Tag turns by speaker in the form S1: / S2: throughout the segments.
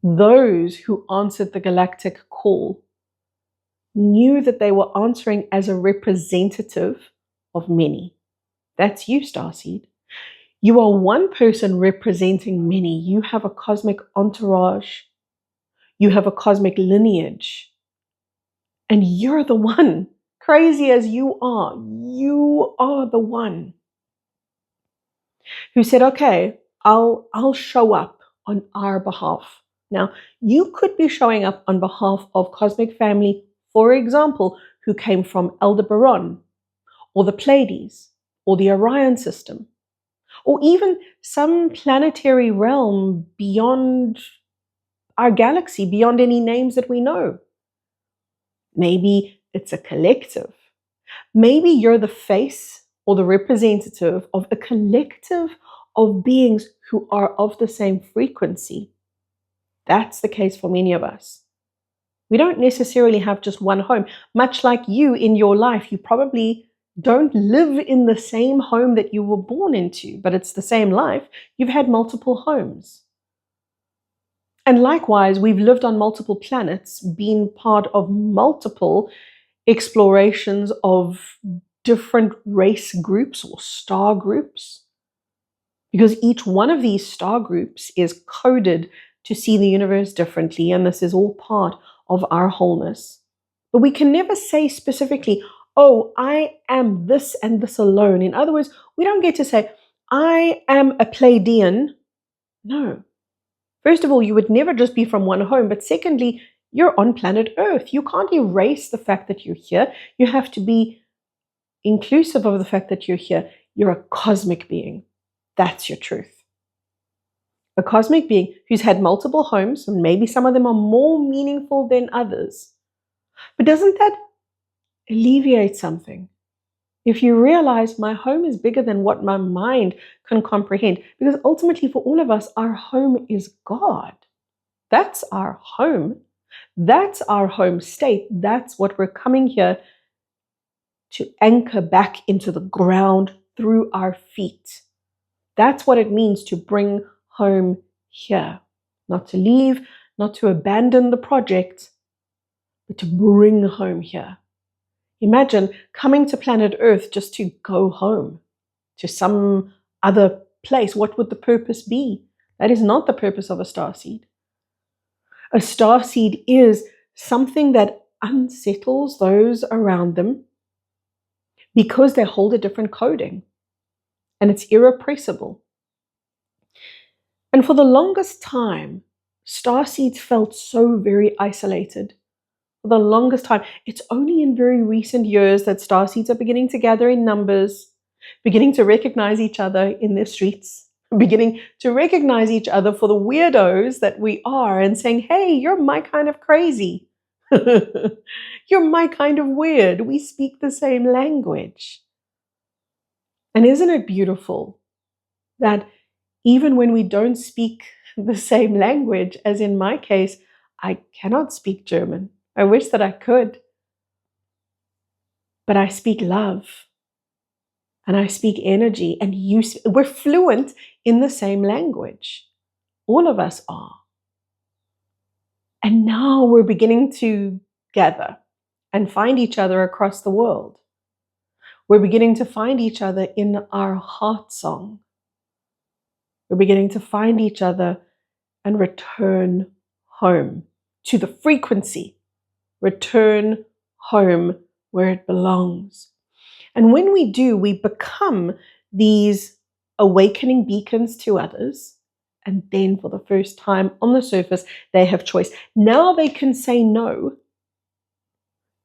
S1: those who answered the galactic call knew that they were answering as a representative of many. That's you, Starseed. You are one person representing many. You have a cosmic entourage. You have a cosmic lineage. And you're the one. Crazy as you are the one who said, okay, I'll show up on our behalf. Now, you could be showing up on behalf of cosmic family, for example, who came from Aldebaran, or the Pleiades, or the Orion system, or even some planetary realm beyond our galaxy, beyond any names that we know. Maybe it's a collective. Maybe you're the face or the representative of a collective of beings who are of the same frequency. That's the case for many of us. We don't necessarily have just one home. Much like you in your life, you probably don't live in the same home that you were born into, but it's the same life. You've had multiple homes. And likewise, we've lived on multiple planets, been part of multiple explorations of different race groups or star groups, because each one of these star groups is coded to see the universe differently, and this is all part of our wholeness. But we can never say specifically, oh, I am this and this alone. In other words, we don't get to say, I am a Pleiadian. No. First of all, you would never just be from one home, but secondly, you're on planet Earth. You can't erase the fact that you're here. You have to be inclusive of the fact that you're here. You're a cosmic being. That's your truth. A cosmic being who's had multiple homes, and maybe some of them are more meaningful than others. But doesn't that alleviate something? If you realize my home is bigger than what my mind can comprehend, because ultimately for all of us, our home is God. That's our home. That's our home state. That's what we're coming here to anchor back into the ground through our feet. That's what it means to bring home here. Not to leave, not to abandon the project, but to bring home here. Imagine coming to planet Earth just to go home to some other place. What would the purpose be? That is not the purpose of a starseed. A starseed is something that unsettles those around them because they hold a different coding, and it's irrepressible. And for the longest time, starseeds felt so very isolated. For the longest time, it's only in very recent years that starseeds are beginning to gather in numbers, beginning to recognize each other in their streets, beginning to recognize each other for the weirdos that we are, and saying, hey, you're my kind of crazy. You're my kind of weird. We speak the same language. And isn't it beautiful that even when we don't speak the same language, as in my case, I cannot speak German. I wish that I could. But I speak love. And I speak energy. And we're fluent in the same language. All of us are. And now we're beginning to gather and find each other across the world. We're beginning to find each other in our heart song. We're beginning to find each other and return home to the frequency. Return home where it belongs. And when we do, we become these awakening beacons to others. And then for the first time on the surface, they have choice. Now they can say no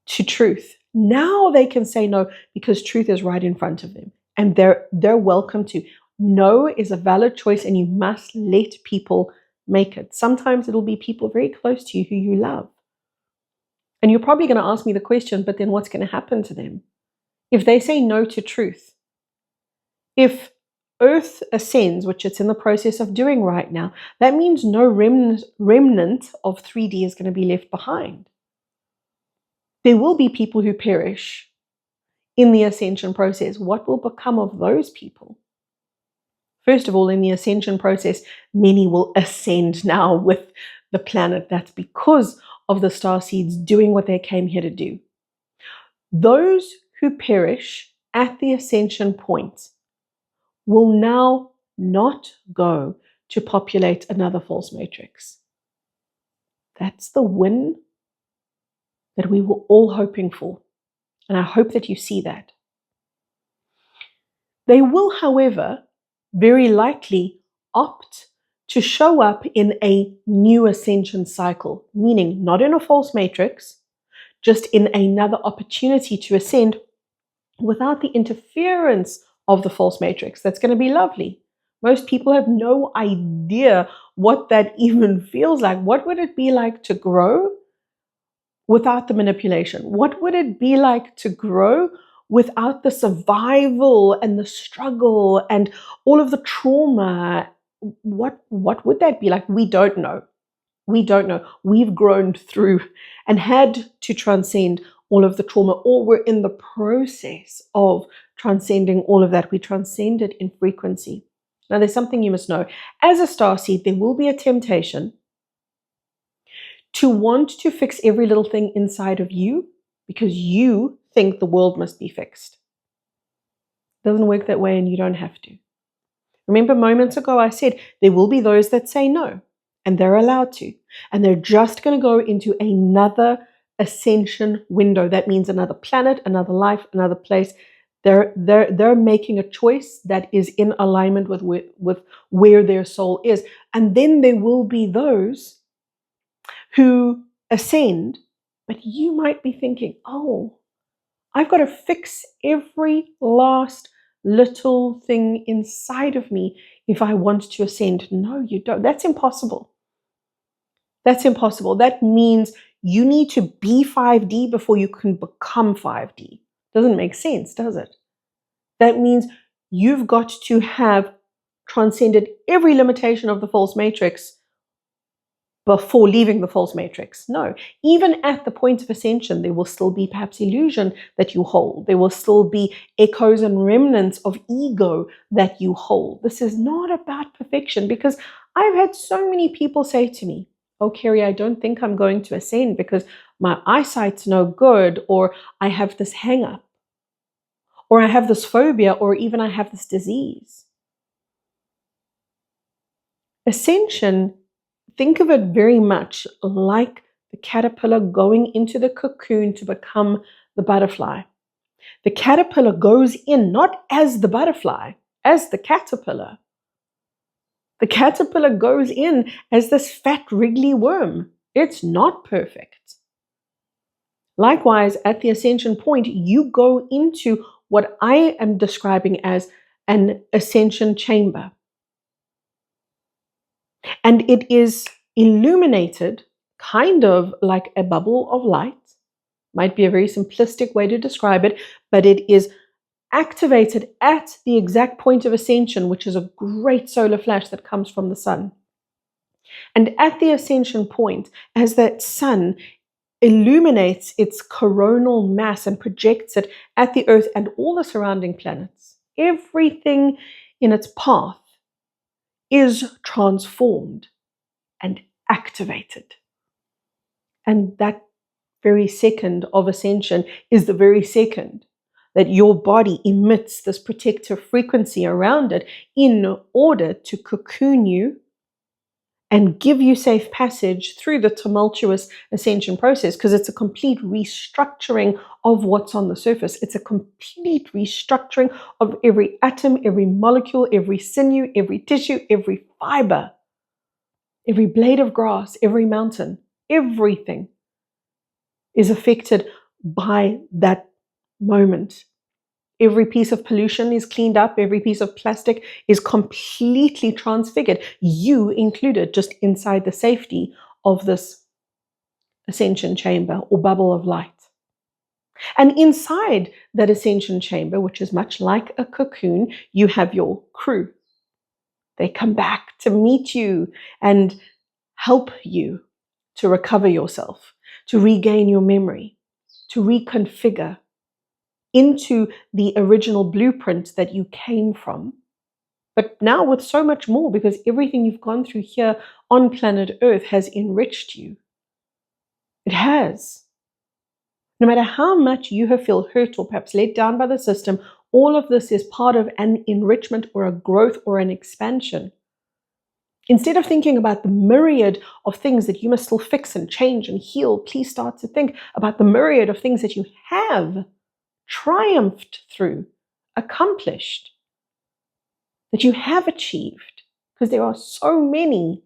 S1: to truth. Now they can say no because truth is right in front of them. And they're welcome to. No is a valid choice, and you must let people make it. Sometimes it'll be people very close to you who you love. And you're probably going to ask me the question, but then what's going to happen to them? If they say no to truth, if Earth ascends, which it's in the process of doing right now, that means no remnant of 3D is going to be left behind. There will be people who perish in the ascension process. What will become of those people? First of all, in the ascension process, many will ascend now with the planet. That's because of the star seeds doing what they came here to do. Those who perish at the ascension point will now not go to populate another false matrix. That's the win that we were all hoping for. And I hope that you see that. They will, however, very likely opt to show up in a new ascension cycle, meaning not in a false matrix, just in another opportunity to ascend without the interference of the false matrix. That's going to be lovely. Most people have no idea what that even feels like. What would it be like to grow without the manipulation? What would it be like to grow without the survival and the struggle and all of the trauma? What would that be like? We don't know. We don't know. We've grown through and had to transcend all of the trauma, or we're in the process of transcending all of that. We transcended in frequency. Now, there's something you must know. As a starseed, there will be a temptation to want to fix every little thing inside of you because you think the world must be fixed. It doesn't work that way, and you don't have to. Remember, moments ago, I said there will be those that say no, and they're allowed to, and they're just going to go into another ascension window. That means another planet, another life, another place. They're making a choice that is in alignment with where their soul is. And then there will be those who ascend, but you might be thinking, oh, I've got to fix every last little thing inside of me if I want to ascend. No, you don't. That's impossible. That's impossible. That means you need to be 5D before you can become 5D. Doesn't make sense, does it? That means you've got to have transcended every limitation of the false matrix before leaving the false matrix. No, even at the point of ascension, there will still be perhaps illusion that you hold. There will still be echoes and remnants of ego that you hold. This is not about perfection, because I've had so many people say to me, oh, Kerry, I don't think I'm going to ascend because my eyesight's no good, or I have this hang up, or I have this phobia, or even I have this disease. Ascension, think of it very much like the caterpillar going into the cocoon to become the butterfly. The caterpillar goes in not as the butterfly, as the caterpillar. The caterpillar goes in as this fat, wriggly worm. It's not perfect. Likewise, at the ascension point, you go into what I am describing as an ascension chamber. And it is illuminated kind of like a bubble of light. Might be a very simplistic way to describe it, but it is activated at the exact point of ascension, which is a great solar flash that comes from the sun. And at the ascension point, as that sun illuminates its coronal mass and projects it at the earth and all the surrounding planets, everything in its path is transformed and activated. And that very second of ascension is the very second that your body emits this protective frequency around it in order to cocoon you and give you safe passage through the tumultuous ascension process, because it's a complete restructuring of what's on the surface. It's a complete restructuring of every atom, every molecule, every sinew, every tissue, every fiber, every blade of grass, every mountain. Everything is affected by that moment. Every piece of pollution is cleaned up. Every piece of plastic is completely transfigured, you included, just inside the safety of this ascension chamber or bubble of light. And inside that ascension chamber, which is much like a cocoon, you have your crew. They come back to meet you and help you to recover yourself, to regain your memory, to reconfigure into the original blueprint that you came from. But now with so much more, because everything you've gone through here on planet Earth has enriched you. It has. No matter how much you have felt hurt or perhaps let down by the system, all of this is part of an enrichment or a growth or an expansion. Instead of thinking about the myriad of things that you must still fix and change and heal, please start to think about the myriad of things that you have triumphed through, accomplished, that you have achieved, because there are so many